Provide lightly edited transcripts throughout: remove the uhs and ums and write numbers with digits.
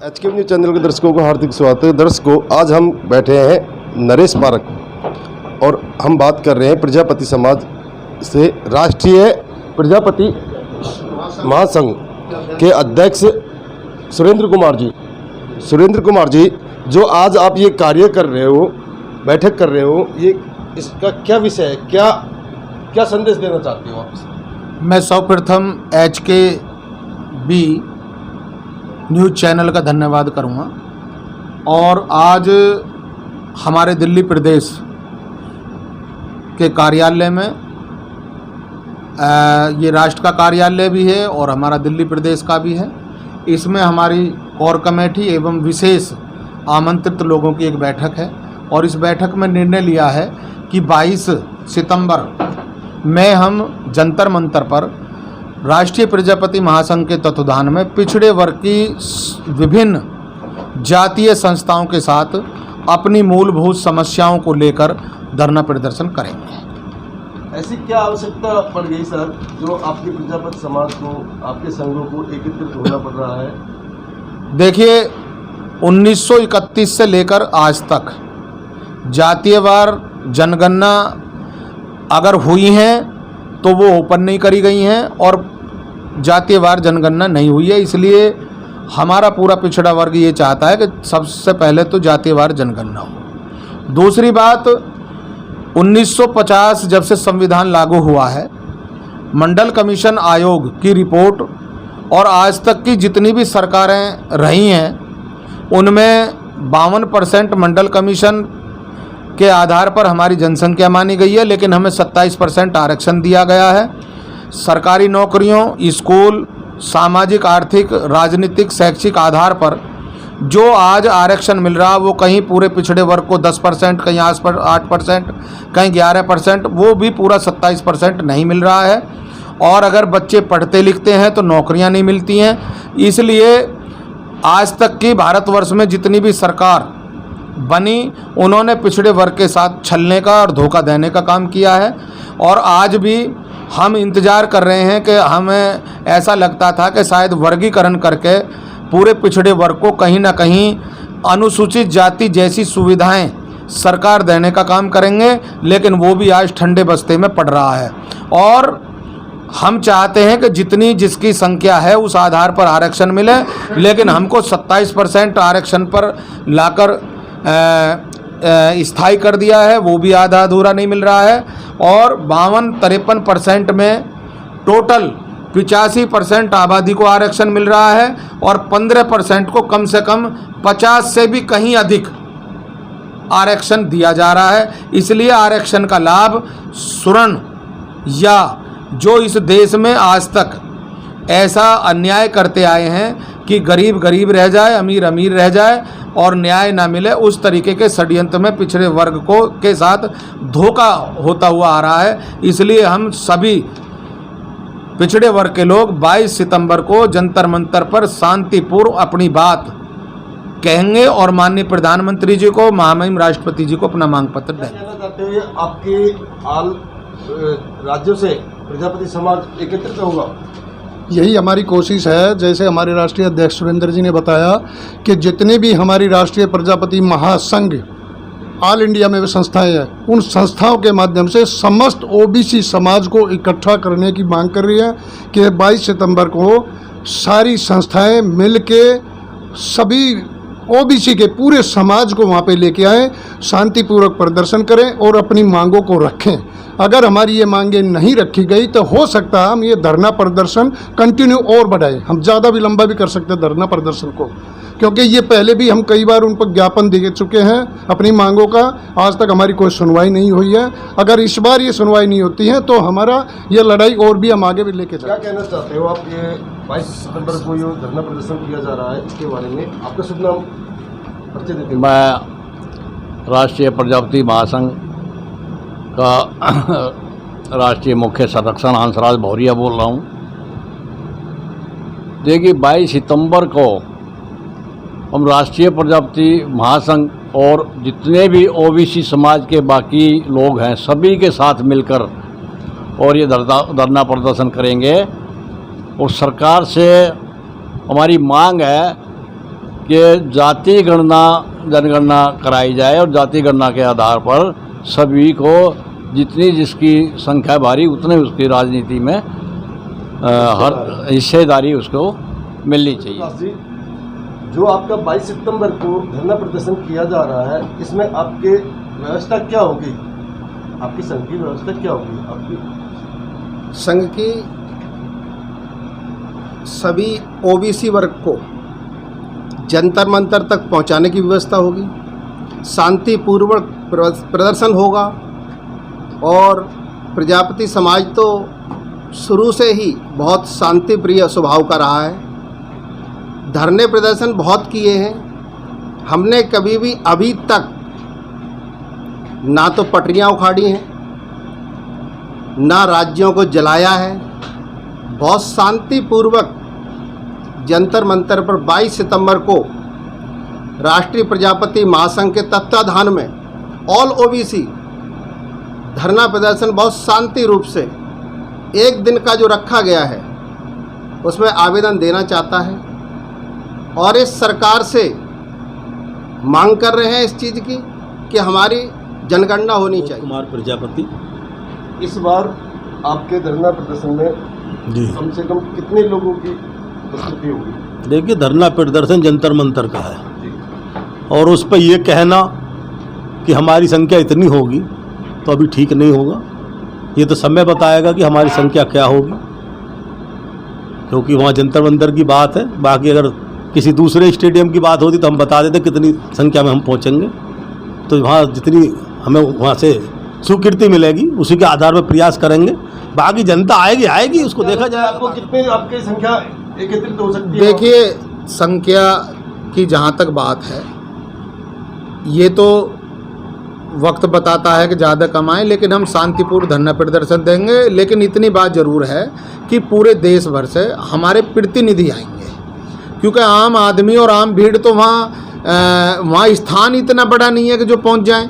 HK news channel के दर्शकों को हार्दिक स्वागत है। दर्शकों, आज हम बैठे हैं नरेश पार्क और हम बात कर रहे हैं प्रजापति समाज से राष्ट्रीय प्रजापति महासंघ के अध्यक्ष सुरेंद्र कुमार जी, जो आज आप ये कार्य कर रहे हो, बैठक कर रहे हो, ये इसका क्या विषय है, क्या संदेश देना चाहते हो आप? मैं सर्वप्रथम HK न्यूज़ चैनल का धन्यवाद करूंगा। और आज हमारे दिल्ली प्रदेश के कार्यालय में ये राष्ट्र का कार्यालय भी है और हमारा दिल्ली प्रदेश का भी है। इसमें हमारी कोर कमेटी एवं विशेष आमंत्रित लोगों की एक बैठक है और इस बैठक में निर्णय लिया है कि 22 सितंबर में हम जंतर मंतर पर राष्ट्रीय प्रजापति महासंघ के तत्वाधान में पिछड़े वर्ग की विभिन्न जातीय संस्थाओं के साथ अपनी मूलभूत समस्याओं को लेकर धरना प्रदर्शन करेंगे। ऐसी क्या आवश्यकता पड़ गई सर, जो आपके प्रजापति समाज को, आपके संघों को एकत्रित होना पड़ रहा है? देखिए, 1931 से लेकर आज तक जातीयवार जनगणना अगर हुई हैं तो वो ओपन नहीं करी गई हैं और जातीयवार जनगणना नहीं हुई है। इसलिए हमारा पूरा पिछड़ा वर्ग ये चाहता है कि सबसे पहले तो जातीयवार जनगणना हो। दूसरी बात, 1950 जब से संविधान लागू हुआ है, मंडल कमीशन आयोग की रिपोर्ट और आज तक की जितनी भी सरकारें रही हैं उनमें 52% मंडल कमीशन के आधार पर हमारी जनसंख्या मानी गई है, लेकिन हमें 27% आरक्षण दिया गया है। सरकारी नौकरियों, स्कूल, सामाजिक, आर्थिक, राजनीतिक, शैक्षिक आधार पर जो आज आरक्षण मिल रहा, वो कहीं पूरे पिछड़े वर्ग को 10%, कहीं 8%, कहीं 11%, वो भी पूरा 27% नहीं मिल रहा है। और अगर बच्चे पढ़ते लिखते हैं तो नौकरियां नहीं मिलती हैं। इसलिए आज तक की भारतवर्ष में जितनी भी सरकार बनी, उन्होंने पिछड़े वर्ग के साथ छलने का और धोखा देने का काम किया है। और आज भी हम इंतज़ार कर रहे हैं कि हमें ऐसा लगता था कि शायद वर्गीकरण करके पूरे पिछड़े वर्ग को कहीं ना कहीं अनुसूचित जाति जैसी सुविधाएं सरकार देने का काम करेंगे, लेकिन वो भी आज ठंडे बस्ते में पड़ रहा है। और हम चाहते हैं कि जितनी जिसकी संख्या है उस आधार पर आरक्षण मिले, लेकिन हमको 27% आरक्षण पर लाकर स्थायी कर दिया है, वो भी आधा अधूरा नहीं मिल रहा है। और 52-53% में टोटल 85% आबादी को आरक्षण मिल रहा है और 15% को कम से कम 50 से भी कहीं अधिक आरक्षण दिया जा रहा है। इसलिए आरक्षण का लाभ सुरण या जो इस देश में आज तक ऐसा अन्याय करते आए हैं कि गरीब गरीब रह जाए, अमीर अमीर रह जाए और न्याय ना मिले, उस तरीके के षड्यंत्र में पिछड़े वर्ग को के साथ धोखा होता हुआ आ रहा है। इसलिए हम सभी पिछड़े वर्ग के लोग 22 सितंबर को जंतर मंतर पर शांतिपूर्व अपनी बात कहेंगे और माननीय प्रधानमंत्री जी को, महामहिम राष्ट्रपति जी को अपना मांग पत्र देंगे। आपके राज्यों से प्रजापति समाज एकत्रित होगा, यही हमारी कोशिश है। जैसे हमारे राष्ट्रीय अध्यक्ष सुरेंद्र जी ने बताया कि जितनी भी हमारी राष्ट्रीय प्रजापति महासंघ ऑल इंडिया में संस्थाएं हैं, उन संस्थाओं के माध्यम से समस्त OBC समाज को इकट्ठा करने की मांग कर रही है कि 22 सितंबर को सारी संस्थाएं मिलके सभी OBC के पूरे समाज को वहाँ पे लेके आएँ, शांतिपूर्वक प्रदर्शन करें और अपनी मांगों को रखें। अगर हमारी ये मांगें नहीं रखी गई तो हो सकता है हम ये धरना प्रदर्शन कंटिन्यू और बढ़ाएं। हम ज़्यादा भी लंबा भी कर सकते हैं धरना प्रदर्शन को, क्योंकि ये पहले भी हम कई बार उन पर ज्ञापन दे चुके हैं अपनी मांगों का। आज तक हमारी कोई सुनवाई नहीं हुई है। अगर इस बार ये सुनवाई नहीं होती है तो हमारा ये लड़ाई और भी हम आगे भी लेके जाएंगे। क्या कहना चाहते हो आप? ये 22 सितंबर को ये धरना प्रदर्शन किया जा रहा है, इसके बारे में आपका शुभ नाम परिचय देते हैं। मैं राष्ट्रीय प्रजापति महासंघ का राष्ट्रीय मुख्य संरक्षण हंसराज भौरिया बोल रहा हूँ। देखिए, 22 सितंबर को हम राष्ट्रीय प्रजापति महासंघ और जितने भी OBC समाज के बाकी लोग हैं सभी के साथ मिलकर और ये धरना प्रदर्शन करेंगे। और सरकार से हमारी मांग है कि जाति गणना जनगणना कराई जाए और जाति गणना के आधार पर सभी को जितनी जिसकी संख्या भारी उतने उसकी राजनीति में हर हिस्सेदारी उसको मिलनी चाहिए। प्रकाश जी, जो आपका 22 सितंबर को धरना प्रदर्शन किया जा रहा है, इसमें आपके व्यवस्था क्या होगी? आपकी संघ की व्यवस्था क्या होगी? आपकी संघ की सभी ओबीसी वर्ग को जंतर मंतर तक पहुंचाने की व्यवस्था होगी, शांतिपूर्वक प्रदर्शन होगा। और प्रजापति समाज तो शुरू से ही बहुत शांति प्रिय स्वभाव का रहा है। धरने प्रदर्शन बहुत किए हैं हमने, कभी भी अभी तक ना तो पटरियां उखाड़ी हैं, ना राज्यों को जलाया है। बहुत शांतिपूर्वक जंतर मंतर पर 22 सितंबर को राष्ट्रीय प्रजापति महासंघ के तत्वाधान में ऑल ओबीसी धरना प्रदर्शन बहुत शांति रूप से 1 दिन का जो रखा गया है उसमें आवेदन देना चाहता है। और इस सरकार से मांग कर रहे हैं इस चीज़ की कि हमारी जनगणना होनी चाहिए। कुमार प्रजापति। इस बार आपके धरना प्रदर्शन में जी कम से कम कितने लोगों की उपस्थिति होगी? देखिए, धरना प्रदर्शन जंतर मंतर का है और उस पर यह कहना कि हमारी संख्या इतनी होगी तो अभी ठीक नहीं होगा। ये तो समय बताएगा कि हमारी संख्या क्या होगी, क्योंकि वहाँ जंतर मंतर की बात है। बाकी अगर किसी दूसरे स्टेडियम की बात होती तो हम बता देते कितनी संख्या में हम पहुँचेंगे। तो वहाँ जितनी हमें वहाँ से स्वीकृति मिलेगी उसी के आधार पर प्रयास करेंगे। बाकी जनता आएगी उसको देखा जाए। आपको कितने आपकी संख्या एकत्रित हो सकती है? देखिए, संख्या की जहाँ तक बात है, ये तो वक्त बताता है कि ज़्यादा कम आए, लेकिन हम शांतिपूर्ण धरना प्रदर्शन देंगे। लेकिन इतनी बात ज़रूर है कि पूरे देश भर से हमारे प्रतिनिधि आएंगे, क्योंकि आम आदमी और आम भीड़ तो वहाँ स्थान इतना बड़ा नहीं है कि जो पहुँच जाए।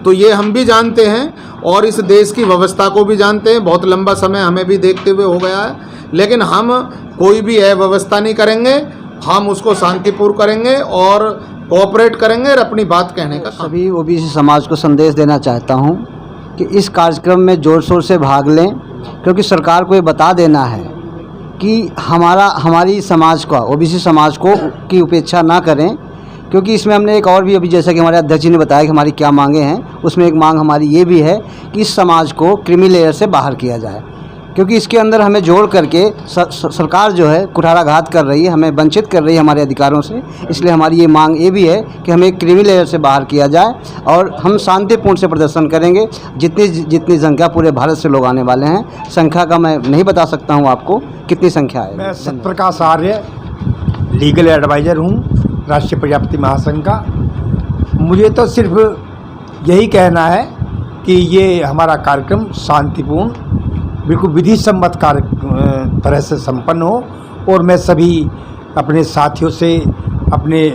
तो ये हम भी जानते हैं और इस देश की व्यवस्था को भी जानते हैं। बहुत लंबा समय हमें भी देखते हुए हो गया है, लेकिन हम कोई भी अव्यवस्था नहीं करेंगे। हम उसको शांतिपूर्ण करेंगे और कोऑपरेट करेंगे और अपनी बात कहने का। सभी ओबीसी समाज को संदेश देना चाहता हूं कि इस कार्यक्रम में ज़ोर शोर से भाग लें, क्योंकि सरकार को ये बता देना है कि हमारी समाज का, ओबीसी समाज को की उपेक्षा ना करें। क्योंकि इसमें हमने एक और भी, अभी जैसा कि हमारे अध्यक्ष जी ने बताया कि हमारी क्या मांगे हैं, उसमें एक मांग हमारी ये भी है कि इस समाज को क्रीमी लेयर से बाहर किया जाए, क्योंकि इसके अंदर हमें जोड़ करके सरकार जो है कुठाराघात कर रही है, हमें वंचित कर रही है हमारे अधिकारों से। इसलिए हमारी ये मांग ये भी है कि हमें क्रीमी लेयर से बाहर किया जाए और हम शांतिपूर्ण से प्रदर्शन करेंगे। जितनी संख्या पूरे भारत से लोग आने वाले हैं, संख्या का मैं नहीं बता सकता हूँ आपको कितनी संख्या है। मैं सत्यप्रकाश आर्य लीगल एडवाइज़र हूँ राष्ट्रीय प्रजापति महासंघ का। मुझे तो सिर्फ यही कहना है कि ये हमारा कार्यक्रम शांतिपूर्ण, बिल्कुल विधि सम्मत तरह से संपन्न हो। और मैं सभी अपने साथियों से, अपने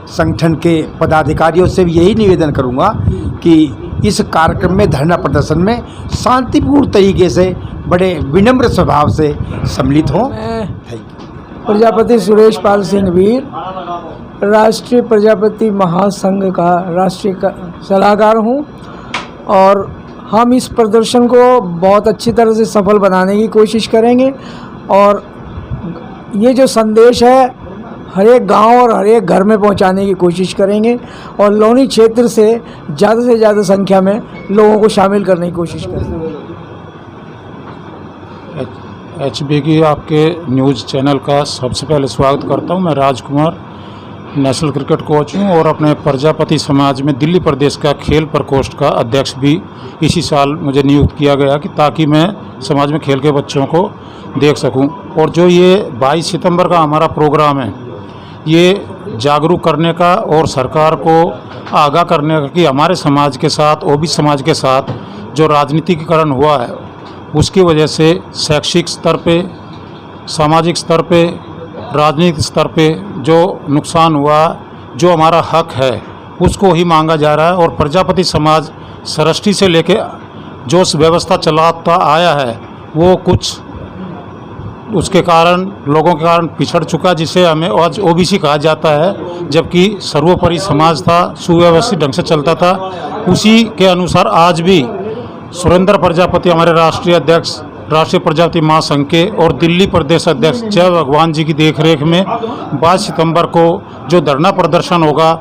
संगठन के पदाधिकारियों से भी यही निवेदन करूंगा कि इस कार्यक्रम में, धरना प्रदर्शन में शांतिपूर्ण तरीके से, बड़े विनम्र स्वभाव से सम्मिलित हों। प्रजापति सुरेश पाल सिंह वीर, राष्ट्रीय प्रजापति महासंघ का राष्ट्रीय सलाहकार हूँ और हम इस प्रदर्शन को बहुत अच्छी तरह से सफल बनाने की कोशिश करेंगे। और ये जो संदेश है हर एक गांव और हर एक घर में पहुंचाने की कोशिश करेंगे और लोनी क्षेत्र से ज़्यादा संख्या में लोगों को शामिल करने की कोशिश करेंगे। HB की आपके न्यूज़ चैनल का सबसे पहले स्वागत करता हूं। मैं राजकुमार नेशनल क्रिकेट कोच हूं और अपने प्रजापति समाज में दिल्ली प्रदेश का खेल प्रकोष्ठ का अध्यक्ष भी इसी साल मुझे नियुक्त किया गया कि ताकि मैं समाज में खेल के बच्चों को देख सकूं। और जो ये 22 सितंबर का हमारा प्रोग्राम है, ये जागरूक करने का और सरकार को आगाह करने का कि हमारे समाज के साथ, ओबीसी समाज के साथ जो राजनीतिकरण हुआ है उसकी वजह से शैक्षिक स्तर पे, सामाजिक स्तर पे, राजनीतिक स्तर पे जो नुकसान हुआ, जो हमारा हक है उसको ही मांगा जा रहा है। और प्रजापति समाज सृष्टि से लेके जो व्यवस्था चलाता आया है वो कुछ उसके कारण लोगों के कारण पिछड़ चुका, जिसे हमें आज ओबीसी कहा जाता है, जबकि सर्वोपरि समाज था, सुव्यवस्थित ढंग से चलता था। उसी के अनुसार आज भी सुरेंद्र प्रजापति हमारे राष्ट्रीय अध्यक्ष, राष्ट्रीय प्रजापति महासंघ के और दिल्ली प्रदेश अध्यक्ष जय भगवान जी की देखरेख में 22 सितंबर को जो धरना प्रदर्शन होगा,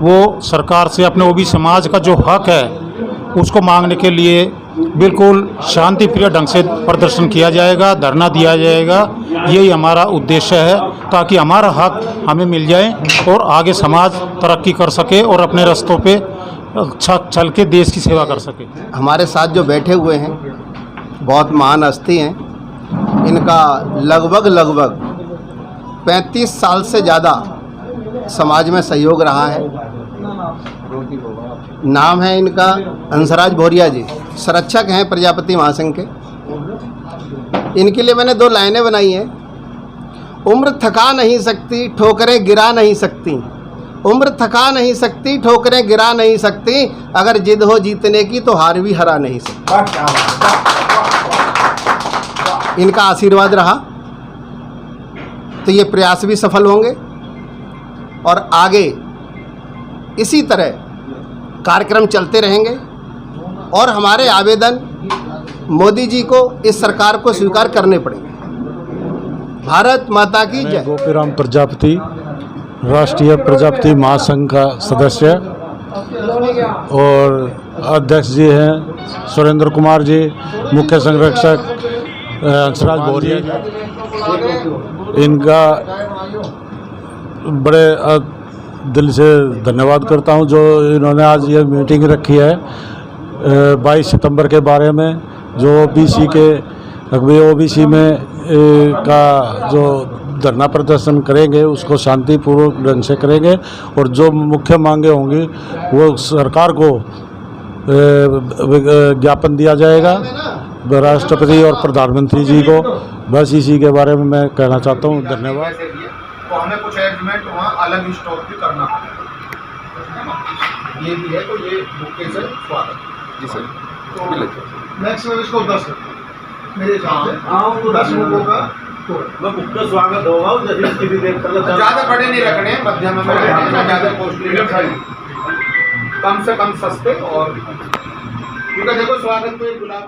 वो सरकार से अपने ओबीसी समाज का जो हक है उसको मांगने के लिए बिल्कुल शांतिप्रिय ढंग से प्रदर्शन किया जाएगा, धरना दिया जाएगा। यही हमारा उद्देश्य है, ताकि हमारा हक हमें मिल जाए और आगे समाज तरक्की कर सके और अपने रास्तों पे चल के देश की सेवा कर सके। हमारे साथ जो बैठे हुए हैं बहुत महान हस्ती हैं। इनका लगभग 35 साल से ज़्यादा समाज में सहयोग रहा है। नाम है इनका हंसराज भौरिया जी, संरक्षक हैं प्रजापति महासंघ के। इनके लिए मैंने 2 लाइनें बनाई हैं। उम्र थका नहीं सकती, ठोकरें गिरा नहीं सकती। उम्र थका नहीं सकती, ठोकरें गिरा नहीं सकती। अगर जिद हो जीतने की तो हार भी हरा नहीं सकती। इनका आशीर्वाद रहा तो ये प्रयास भी सफल होंगे और आगे इसी तरह कार्यक्रम चलते रहेंगे। और हमारे आवेदन मोदी जी को, इस सरकार को स्वीकार करने पड़ेंगे। भारत माता की जय। गोपीराम प्रजापति, राष्ट्रीय प्रजापति महासंघ का सदस्य और अध्यक्ष जी हैं सुरेंद्र कुमार जी, मुख्य संरक्षक हंसराज भौरिया जी। इनका बड़े दिल से धन्यवाद करता हूं जो इन्होंने आज ये मीटिंग रखी है 22 सितंबर के बारे में, जो ओबीसी के ओबीसी में का जो धरना प्रदर्शन करेंगे उसको शांतिपूर्वक ढंग से करेंगे और जो मुख्य मांगे होंगी वो सरकार को ज्ञापन दिया जाएगा, राष्ट्रपति और प्रधानमंत्री जी को। बस इसी के बारे में मैं कहना चाहता हूँ। धन्यवाद। तो हमें कुछ एग्रीमेंट वहाँ अलग स्टॉक भी करना पड़ेगा, ये भी है। तो ये बुके से स्वागत जी सर। तो मैक्सिमम इसको 10 मेरे हिसाब से 10 लोगों का बुक स्वागत होगा। ज़्यादा बड़े नहीं रखने, मध्यम में रखने, ज़्यादा कॉस्टली, कम से कम सस्ते। और क्योंकि देखो स्वागत तो एक गुलाब